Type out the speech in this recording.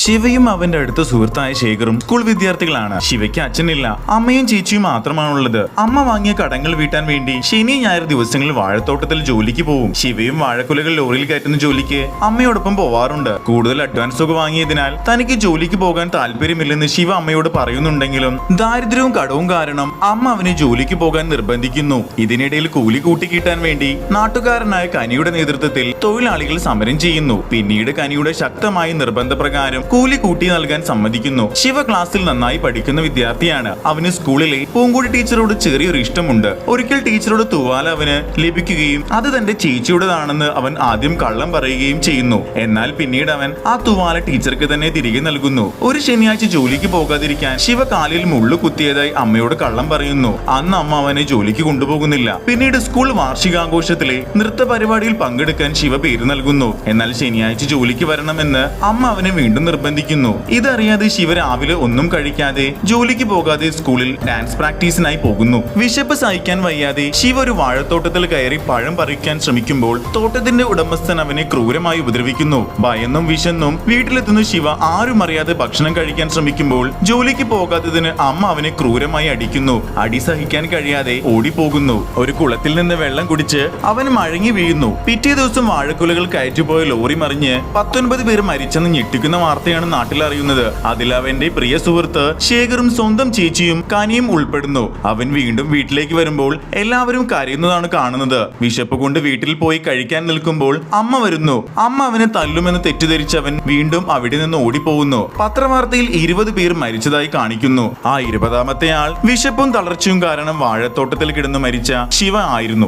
ശിവയും അവന്റെ അടുത്ത സുഹൃത്തായ ശേഖറും സ്കൂൾ വിദ്യാർത്ഥികളാണ്. ശിവയ്ക്ക് അച്ഛനില്ല, അമ്മയും ചേച്ചിയും മാത്രമാണുള്ളത്. അമ്മ വാങ്ങിയ കടങ്ങൾ വീട്ടാൻ വേണ്ടി ശനി ഞായർ ദിവസങ്ങളിൽ വാഴത്തോട്ടത്തിൽ ജോലിക്ക് പോവും. ശിവയും വാഴക്കുലകൾ ലോറിയിൽ കയറ്റുന്ന ജോലിക്ക് അമ്മയോടൊപ്പം പോവാറുണ്ട്. കൂടുതൽ അഡ്വാൻസ് ഒക്കെ വാങ്ങിയതിനാൽ തനിക്ക് ജോലിക്ക് പോകാൻ താല്പര്യമില്ലെന്ന് ശിവ അമ്മയോട് പറയുന്നുണ്ടെങ്കിലും ദാരിദ്ര്യവും കടവും കാരണം അമ്മ അവനെ ജോലിക്ക് പോകാൻ നിർബന്ധിക്കുന്നു. ഇതിനിടയിൽ കൂലി കൂട്ടിക്കിട്ടാൻ വേണ്ടി നാട്ടുകാരനായ കനിയുടെ നേതൃത്വത്തിൽ തൊഴിലാളികൾ സമരം ചെയ്യുന്നു. പിന്നീട് കനിയുടെ ശക്തമായ നിർബന്ധപ്രകാരം കൂലി കൂട്ടി നൽകാൻ സമ്മതിക്കുന്നു. ശിവ ക്ലാസ്സിൽ നന്നായി പഠിക്കുന്ന വിദ്യാർത്ഥിയാണ്. അവന് സ്കൂളിലെ പൂങ്കുടി ടീച്ചറോട് ചെറിയൊരു ഇഷ്ടമുണ്ട്. ഒരിക്കൽ ടീച്ചറോട് തൂവാല അവന് ലഭിക്കുകയും അത് തന്റെ ചേച്ചിയുടേതാണെന്ന് അവൻ ആദ്യം കള്ളം പറയുകയും ചെയ്യുന്നു. എന്നാൽ പിന്നീട് അവൻ ആ തൂവാല ടീച്ചർക്ക് തന്നെ തിരികെ നൽകുന്നു. ഒരു ശനിയാഴ്ച ജോലിക്ക് പോകാതിരിക്കാൻ ശിവ കാലിൽ മുള്ളു കുത്തിയതായി അമ്മയോട് കള്ളം പറയുന്നു. അന്ന് അമ്മ അവനെ ജോലിക്ക് കൊണ്ടുപോകുന്നില്ല. പിന്നീട് സ്കൂൾ വാർഷികാഘോഷത്തിലെ നൃത്ത പരിപാടിയിൽ പങ്കെടുക്കാൻ ശിവ പേര് നൽകുന്നു. എന്നാൽ ശനിയാഴ്ച ജോലിക്ക് വരണമെന്ന് അമ്മ അവനെ വീണ്ടും നിർബന്ധിക്കുന്നു. ഇതറിയാതെ ശിവ രാവിലെ ഒന്നും കഴിക്കാതെ ജോലിക്ക് പോകാതെ സ്കൂളിൽ ഡാൻസ് പ്രാക്ടീസിനായി പോകുന്നു. വിശപ്പ് സഹിക്കാൻ വയ്യാതെ ശിവ ഒരു വാഴത്തോട്ടത്തിൽ കയറി പഴം പറിക്കാൻ ശ്രമിക്കുമ്പോൾ തോട്ടത്തിന്റെ ഉടമസ്ഥൻ അവനെ ക്രൂരമായി ഉപദ്രവിക്കുന്നു. ഭയന്നും വിശന്നും വീട്ടിലെത്തുന്ന ശിവ ആരും അറിയാതെ ഭക്ഷണം കഴിക്കാൻ ശ്രമിക്കുമ്പോൾ ജോലിക്ക് പോകാത്തതിന് അമ്മ അവനെ ക്രൂരമായി അടിക്കുന്നു. അടി സഹിക്കാൻ കഴിയാതെ ഓടിപ്പോകുന്നു. ഒരു കുളത്തിൽ നിന്ന് വെള്ളം കുടിച്ച് അവൻ മഴങ്ങി വീഴുന്നു. പിറ്റേ ദിവസം വാഴക്കുലകൾ കയറ്റിപ്പോയ ലോറി മറിഞ്ഞ് 19 പേർ മരിച്ചെന്ന് ഞെട്ടിക്കുന്ന വാർത്തയാണ് നാട്ടിൽ അറിയുന്നത്. അതിൽ അവന്റെ പ്രിയ സുഹൃത്ത് ശേഖറും സ്വന്തം ചേച്ചിയും കനിയും ഉൾപ്പെടുന്നു. അവൻ വീണ്ടും വീട്ടിലേക്ക് വരുമ്പോൾ എല്ലാവരും കരയുന്നതാണ് കാണുന്നത്. വിശപ്പ് കൊണ്ട് വീട്ടിൽ പോയി കഴിക്കാൻ നിൽക്കുമ്പോൾ അമ്മ വരുന്നു. അമ്മ അവനെ തല്ലുമെന്ന് തെറ്റിദ്ധരിച്ച് അവൻ വീണ്ടും അവിടെ നിന്ന് ഓടിപ്പോകുന്നു. പത്രവാർത്തയിൽ 20 പേർ മരിച്ചതായി കാണിക്കുന്നു. ആ 20ാമത്തെ ആൾ വിശപ്പും തളർച്ചയും കാരണം വാഴത്തോട്ടത്തിൽ കിടന്നു മരിച്ച ശിവ ആയിരുന്നു.